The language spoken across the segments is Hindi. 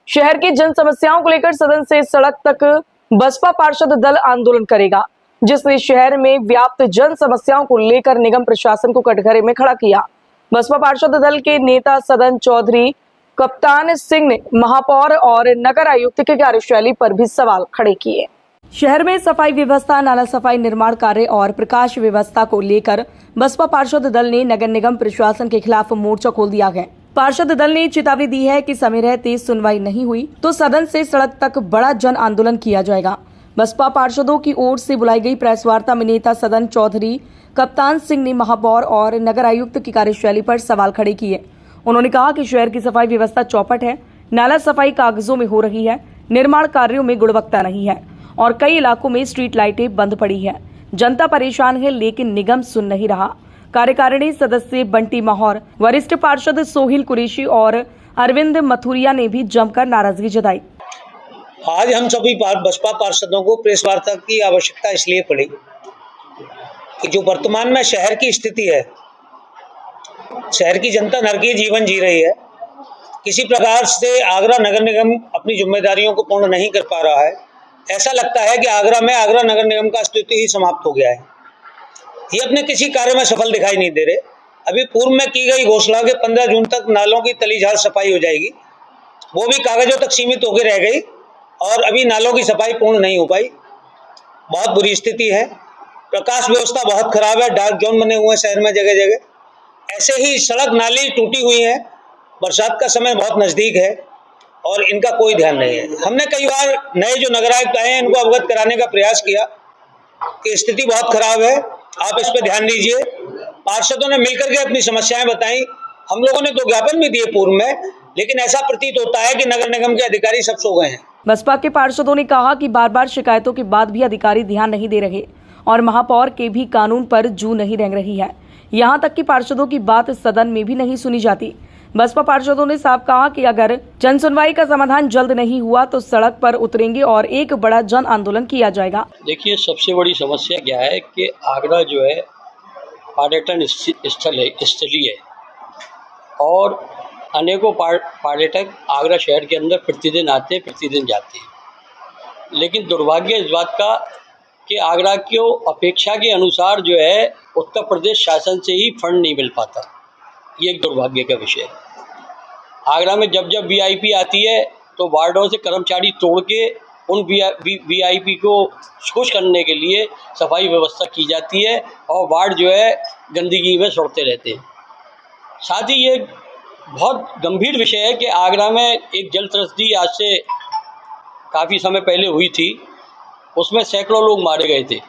शहर की जन समस्याओं को लेकर सदन से सड़क तक बसपा पार्षद दल आंदोलन करेगा, जिसने शहर में व्याप्त जन समस्याओं को लेकर निगम प्रशासन को कटघरे में खड़ा किया। बसपा पार्षद दल के नेता सदन चौधरी कप्तान सिंह ने महापौर और नगर आयुक्त की कार्यशैली पर भी सवाल खड़े किए। शहर में सफाई व्यवस्था, नाला सफाई, निर्माण कार्य और प्रकाश व्यवस्था को लेकर बसपा पार्षद दल ने नगर निगम प्रशासन के खिलाफ मोर्चा खोल दिया है। पार्षद दल ने चेतावनी दी है कि समय रहते सुनवाई नहीं हुई तो सदन से सड़क तक बड़ा जन आंदोलन किया जाएगा। बसपा पार्षदों की ओर से बुलाई गई प्रेस वार्ता में नेता सदन चौधरी कप्तान सिंह ने महापौर और नगर आयुक्त की कार्यशैली पर सवाल खड़े किए। उन्होंने कहा कि शहर की सफाई व्यवस्था चौपट है, नाला सफाई कागजों में हो रही है, निर्माण कार्यों में गुणवत्ता नहीं है और कई इलाकों में स्ट्रीट लाइटें बंद पड़ी है। जनता परेशान है लेकिन निगम सुन नहीं रहा। कार्यकारिणी सदस्य बंटी माहौर, वरिष्ठ पार्षद सोहिल कुरैशी और अरविंद मथुरिया ने भी जमकर नाराजगी जताई। आज हम सभी बसपा पार्षदों को प्रेस वार्ता की आवश्यकता इसलिए पड़ी कि जो वर्तमान में शहर की स्थिति है, शहर की जनता नरकीय जीवन जी रही है। किसी प्रकार से आगरा नगर निगम अपनी जिम्मेदारियों को पूर्ण नहीं कर पा रहा है। ऐसा लगता है कि आगरा नगर निगम का अस्तित्व ही समाप्त हो गया है। ये अपने किसी कार्य में सफल दिखाई नहीं दे रहे। अभी पूर्व में की गई घोषणा के 15 जून तक नालों की तली झाड़ सफाई हो जाएगी, वो भी कागजों तक सीमित होकर रह गई और अभी नालों की सफाई पूर्ण नहीं हो पाई। बहुत बुरी स्थिति है। प्रकाश व्यवस्था बहुत खराब है, डार्क जोन बने हुए हैं शहर में जगह जगह। ऐसे ही सड़क नाली टूटी हुई है। बरसात का समय बहुत नजदीक है और इनका कोई ध्यान नहीं है। हमने कई बार नए जो नगर आयुक्त आए हैं इनको अवगत कराने का प्रयास किया कि स्थिति बहुत खराब है, आप इस पर ध्यान दीजिए। पार्षदों ने मिलकर के अपनी समस्याएं बताई। हम लोगों ने तो ज्ञापन भी दिए पूर्व में, लेकिन ऐसा प्रतीत होता है कि नगर निगम के अधिकारी सब सो गए हैं। बसपा के पार्षदों ने कहा कि बार बार शिकायतों के बाद भी अधिकारी ध्यान नहीं दे रहे और महापौर के भी कानून पर जू नहीं रह रही है। यहाँ तक कि पार्षदों की बात सदन में भी नहीं सुनी जाती। बसपा पार्षदों ने साफ कहा कि अगर जन सुनवाई का समाधान जल्द नहीं हुआ तो सड़क पर उतरेंगे और एक बड़ा जन आंदोलन किया जाएगा। देखिए, सबसे बड़ी समस्या क्या है कि आगरा जो है पर्यटन स्थली है और अनेकों पर्यटक आगरा शहर के अंदर प्रतिदिन आते हैं, प्रतिदिन जाते हैं। लेकिन दुर्भाग्य इस बात का कि आगरा की अपेक्षा के अनुसार जो है उत्तर प्रदेश शासन से ही फंड नहीं मिल पाता। ये एक दुर्भाग्य का विषय है। आगरा में जब जब वीआईपी आती है तो वार्डों से कर्मचारी तोड़ के उन वीआईपी को खुश करने के लिए सफाई व्यवस्था की जाती है और वार्ड जो है गंदगी में सड़ते रहते हैं। साथ ही ये बहुत गंभीर विषय है कि आगरा में एक जल त्रस्ती आज से काफ़ी समय पहले हुई थी, उसमें सैकड़ों लोग मारे गए थे।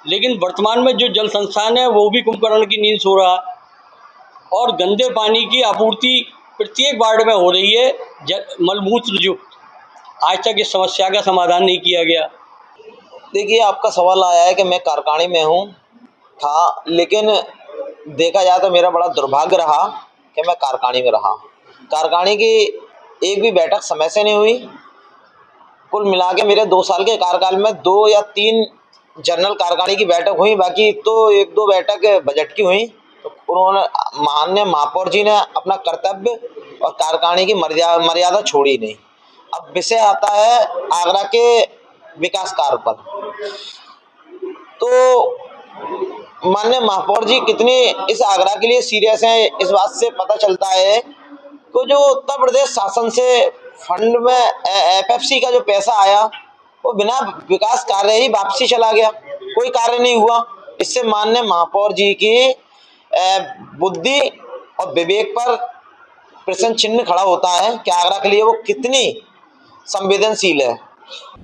लेकिन वर्तमान में जो जल संस्थान है वो भी कुंभकर्ण की नींद सो रहा और गंदे पानी की आपूर्ति प्रत्येक वार्ड में हो रही है, मलमूत्र युक्त। आज तक इस समस्या का समाधान नहीं किया गया। देखिए, आपका सवाल आया है कि मैं कारखाने में था, लेकिन देखा जाए तो मेरा बड़ा दुर्भाग्य रहा कि मैं कारखाने में रहा। कारखाने की एक भी बैठक समय से नहीं हुई। कुल मिला के मेरे 2 साल के कार्यकाल में 2 या 3 जनरल कारखाने की बैठक हुई, बाकी तो 1-2 बैठक बजट की हुई। तो उन्होंने माननीय महापौर जी ने अपना कर्तव्य और कारखाने की मर्यादा छोड़ी नहीं। अब विषय आता है आगरा के विकास कार्य पर। तो माननीय महापौर जी कितनी इस आगरा के लिए सीरियस हैं, इस बात से पता चलता है कि जो उत्तर प्रदेश शासन से फंड में एफएफसी का जो पैसा आया वो बिना विकास कार्य ही वापसी चला गया, कोई कार्य नहीं हुआ। इससे माननीय महापौर जी की बुद्धि और विवेक पर प्रश्न चिन्ह खड़ा होता है कि आगरा के लिए वो कितनी संवेदनशील है।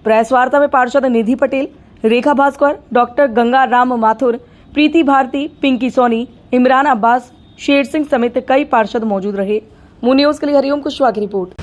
प्रेस वार्ता में पार्षद निधि पटेल, रेखा भास्कर, डॉक्टर गंगा राम माथुर, प्रीति भारती, पिंकी सोनी, इमरान अब्बास, शेर सिंह समेत कई पार्षद मौजूद रहे। मून न्यूज के लिए हरिओम कुशवाहा की रिपोर्ट।